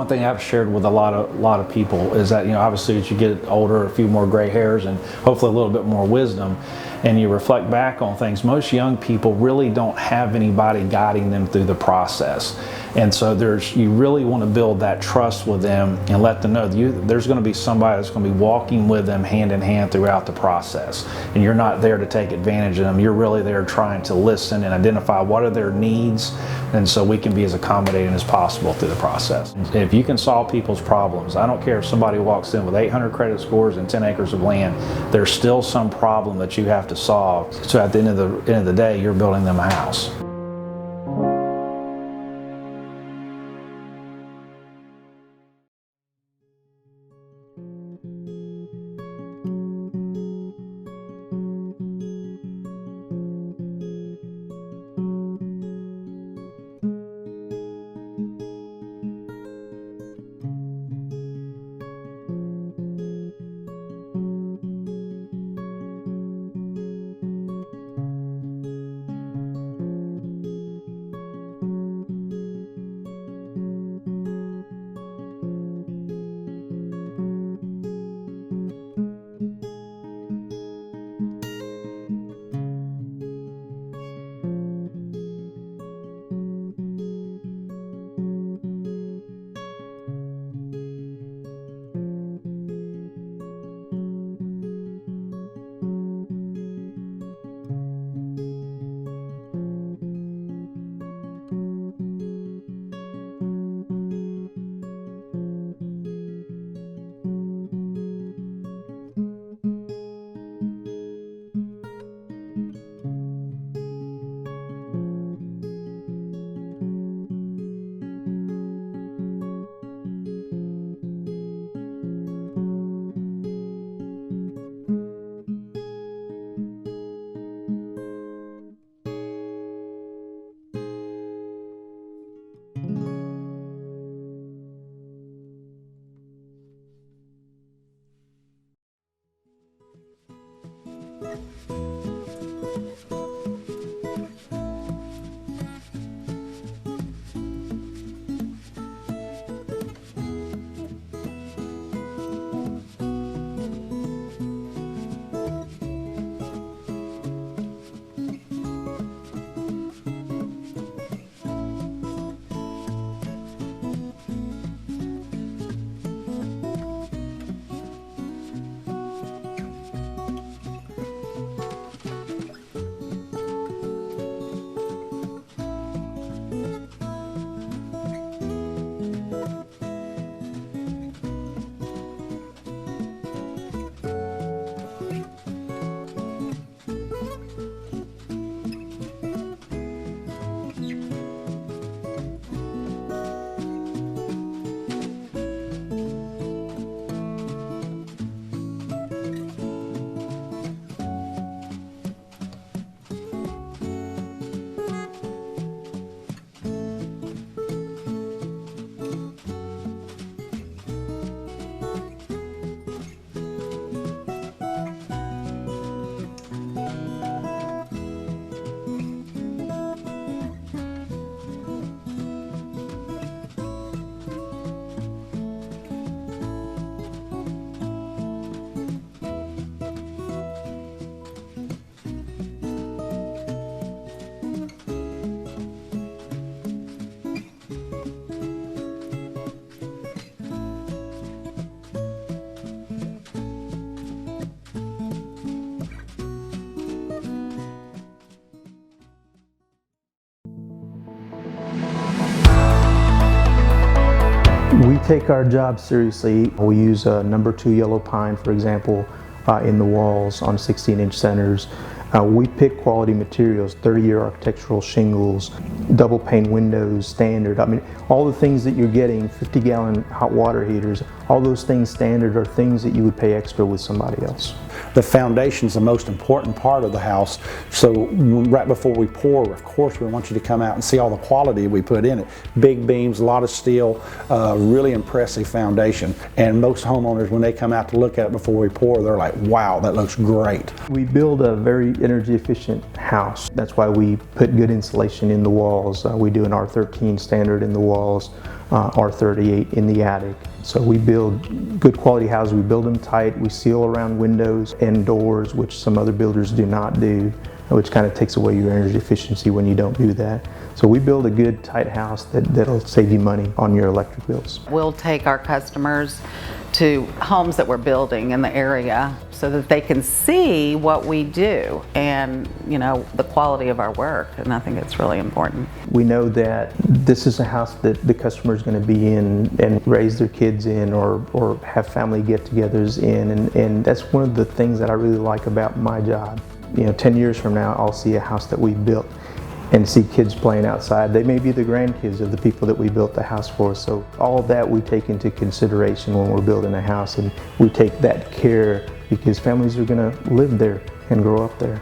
thing I've shared with a lot of people is that, obviously as you get older, a few more gray hairs and hopefully a little bit more wisdom, and you reflect back on things, most young people really don't have anybody guiding them through the process. And so you really want to build that trust with them and let them know there's going to be somebody that's going to be walking with them hand in hand throughout the process. And you're not there to take advantage of them. You're really there trying to listen and identify what are their needs, and so we can be as accommodating as possible through the process. If you can solve people's problems, I don't care if somebody walks in with 800 credit scores and 10 acres of land, there's still some problem that you have to solve. So at the end of the day, you're building them a house. We take our job seriously. We use a #2 yellow pine, for example, in the walls on 16-inch centers. We pick quality materials, 30-year architectural shingles, double pane windows, standard. I mean, all the things that you're getting, 50-gallon hot water heaters, all those things standard are things that you would pay extra with somebody else. The foundation is the most important part of the house, so right before we pour, of course we want you to come out and see all the quality we put in it. Big beams, a lot of steel, really impressive foundation. And most homeowners, when they come out to look at it before we pour, they're like, wow, that looks great. We build a very energy efficient house. That's why we put good insulation in the walls. We do an R13 standard in the walls. R38 in the attic. So we build good quality houses. We build them tight. We seal around windows and doors, which some other builders do not do, which kind of takes away your energy efficiency when you don't do that. So we build a good tight house that'll save you money on your electric bills. We'll take our customers to homes that we're building in the area so that they can see what we do and, you know, the quality of our work, and I think it's really important. We know that this is a house that the customer is going to be in and raise their kids in, or have family get-togethers in, and that's one of the things that I really like about my job. You know, 10 years from now, I'll see a house that we built and see kids playing outside. They may be the grandkids of the people that we built the house for. So all of that we take into consideration when we're building a house, and we take that care because families are going to live there and grow up there.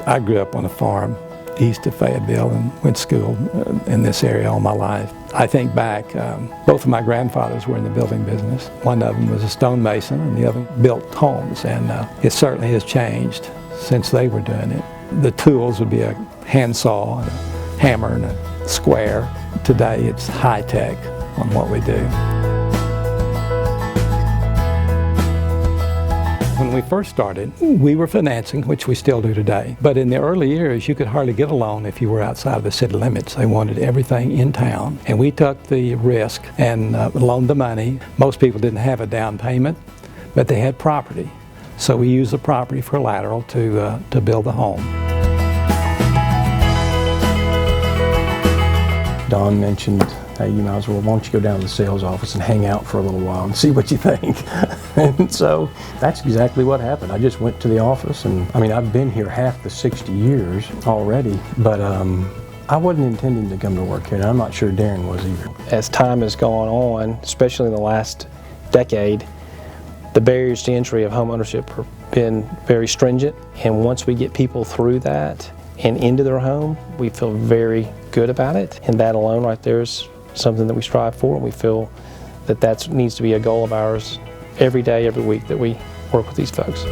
I grew up on a farm east of Fayetteville and went to school in this area all my life. I think back, both of my grandfathers were in the building business. One of them was a stonemason and the other built homes, and it certainly has changed since they were doing it. The tools would be a handsaw, and a hammer, and a square. Today it's high tech on what we do. When we first started, we were financing, which we still do today. But in the early years, you could hardly get a loan if you were outside of the city limits. They wanted everything in town. And we took the risk and loaned the money. Most people didn't have a down payment, but they had property. So we used the property for collateral to build the home. Don mentioned, hey, you might as well, why don't you go down to the sales office and hang out for a little while and see what you think. And so that's exactly what happened. I just went to the office, and I mean, I've been here half the 60 years already, but I wasn't intending to come to work here, and I'm not sure Darren was either. As time has gone on, especially in the last decade, the barriers to entry of home ownership have been very stringent, and once we get people through that and into their home, we feel very good about it, and that alone right there is something that we strive for, and we feel that that needs to be a goal of ours every day, every week that we work with these folks.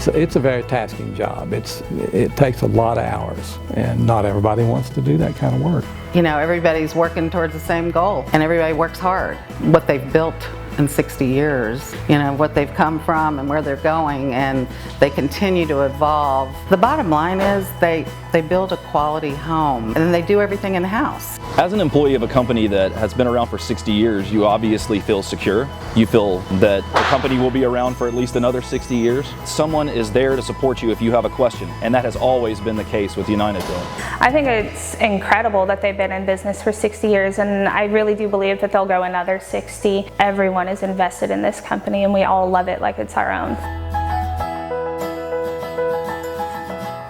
So it's a very tasking job. It takes a lot of hours, and not everybody wants to do that kind of work. You know, everybody's working towards the same goal, and everybody works hard. What they've built in 60 years, you know, what they've come from and where they're going, and they continue to evolve. The bottom line is they build a quality home, and they do everything in-house. As an employee of a company that has been around for 60 years, you obviously feel secure. You feel that the company will be around for at least another 60 years. Someone is there to support you if you have a question, and that has always been the case with United Building. I think it's incredible that they've been in business for 60 years, and I really do believe that they'll go another 60. Everyone is invested in this company, and we all love it like it's our own.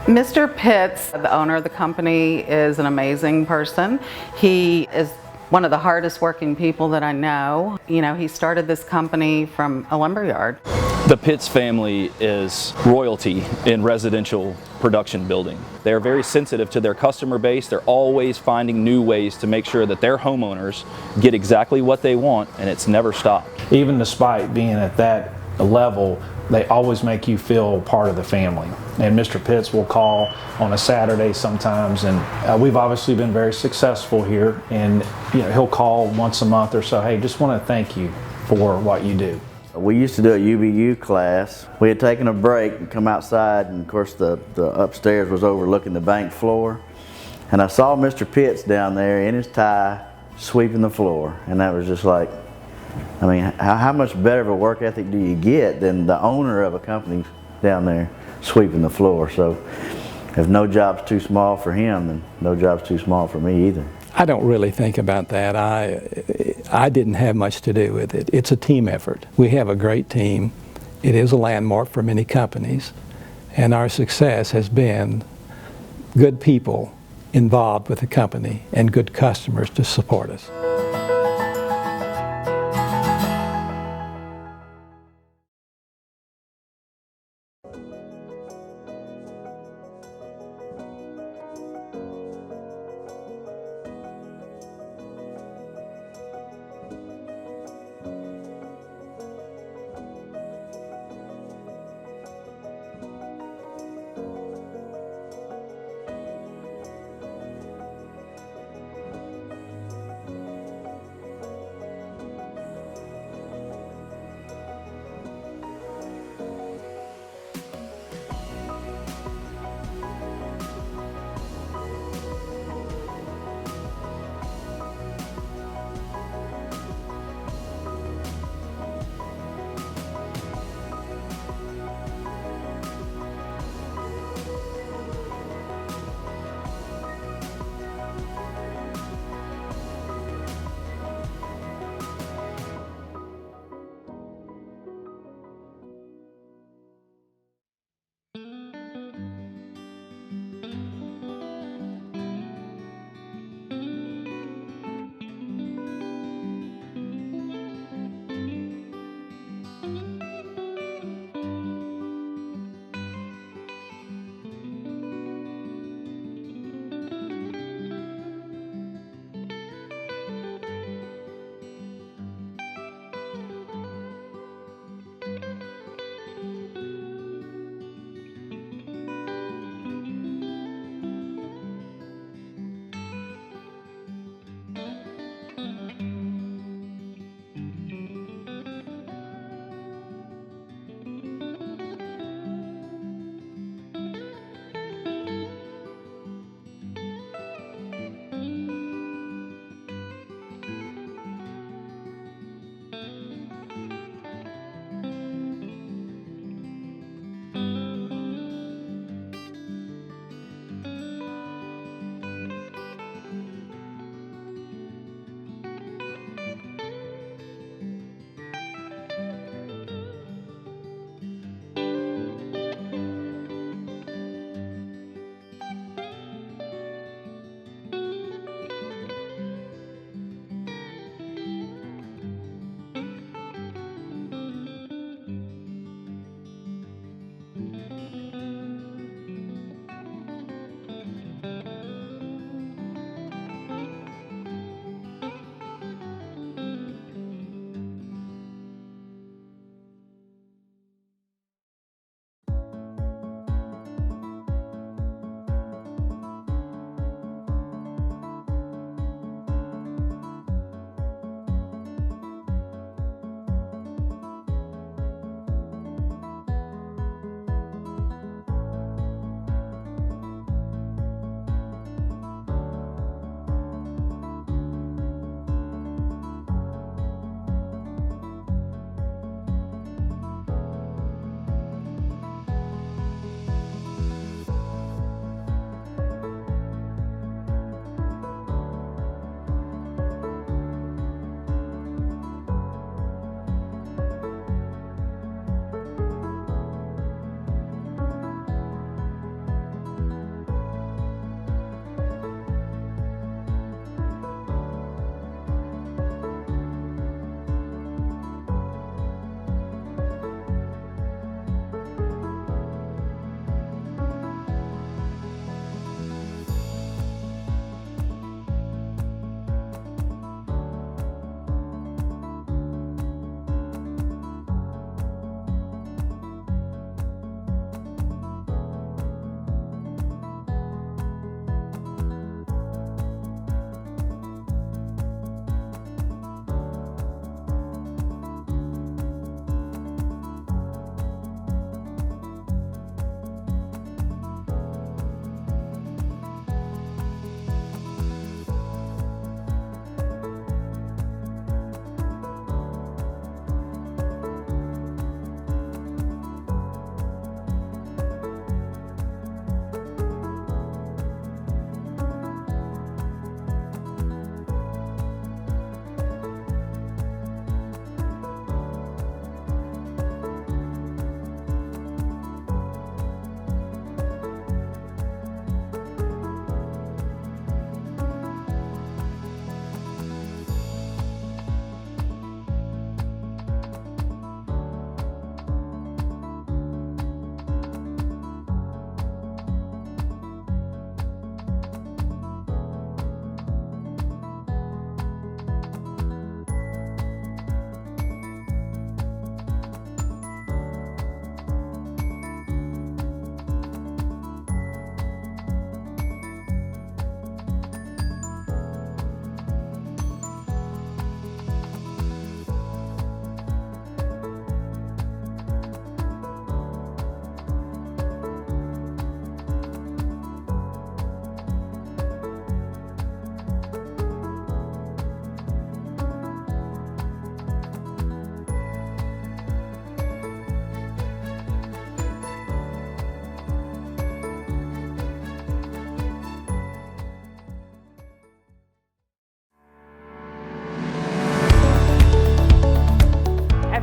Mr. Pitts, the owner of the company, is an amazing person. He is one of the hardest working people that I know. You know, he started this company from a lumberyard. The Pitts family is royalty in residential production building. They're very sensitive to their customer base. They're always finding new ways to make sure that their homeowners get exactly what they want, and it's never stopped. Even despite being at that level, they always make you feel part of the family. And Mr. Pitts will call on a Saturday sometimes, and we've obviously been very successful here, and you know, he'll call once a month or so, hey, just want to thank you for what you do. We used to do a UBU class. We had taken a break and come outside, and of course the upstairs was overlooking the bank floor. And I saw Mr. Pitts down there in his tie sweeping the floor, and that was just like, I mean, how much better of a work ethic do you get than the owner of a company down there sweeping the floor? So if no job's too small for him, then no job's too small for me either. I don't really think about that. I didn't have much to do with it. It's a team effort. We have a great team. It is a landmark for many companies, and our success has been good people involved with the company and good customers to support us.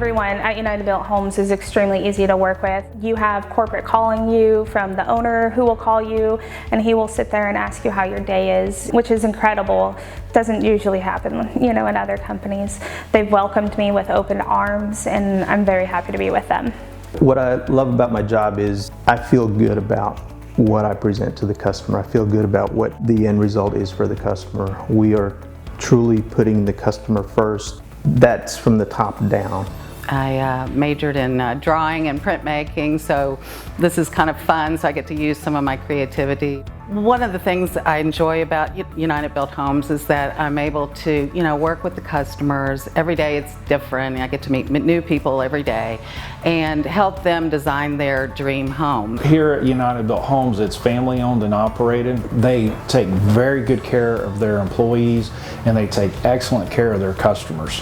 everyone at United Built Homes is extremely easy to work with. You have corporate calling you from the owner who will call you, and he will sit there and ask you how your day is, which is incredible. Doesn't usually happen, in other companies. They've welcomed me with open arms, and I'm very happy to be with them. What I love about my job is I feel good about what I present to the customer. I feel good about what the end result is for the customer. We are truly putting the customer first. That's from the top down. I majored in drawing and printmaking, so this is kind of fun, so I get to use some of my creativity. One of the things I enjoy about United Built Homes is that I'm able to, work with the customers. Every day it's different. I get to meet new people every day and help them design their dream home. Here at United Built Homes, it's family owned and operated. They take very good care of their employees, and they take excellent care of their customers.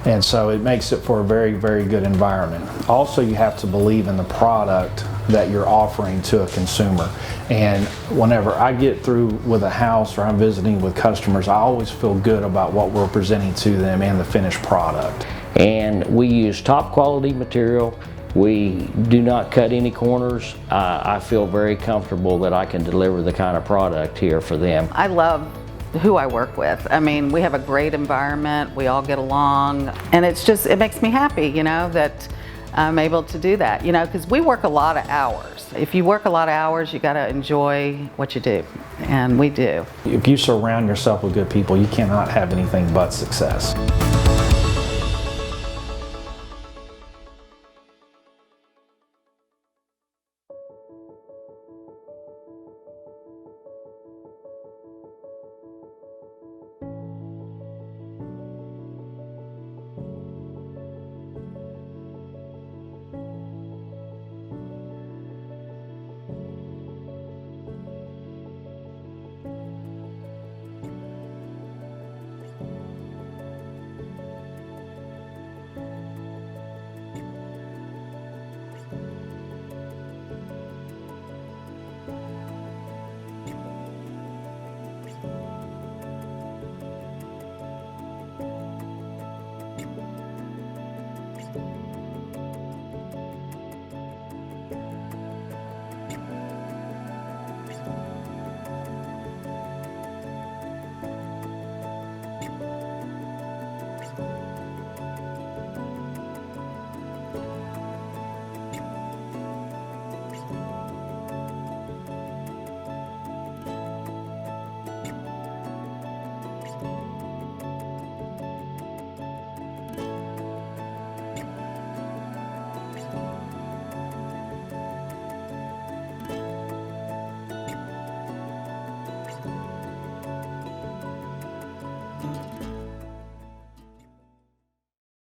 And so it makes it for a very, very good environment. Also, you have to believe in the product that you're offering to a consumer. And whenever I get through with a house or I'm visiting with customers, I always feel good about what we're presenting to them and the finished product. And we use top quality material. We do not cut any corners. I feel very comfortable that I can deliver the kind of product here for them. I love who I work with. I mean, we have a great environment, we all get along, and it makes me happy, that I'm able to do that, because we work a lot of hours. If you work a lot of hours, you gotta enjoy what you do, and we do. If you surround yourself with good people, you cannot have anything but success.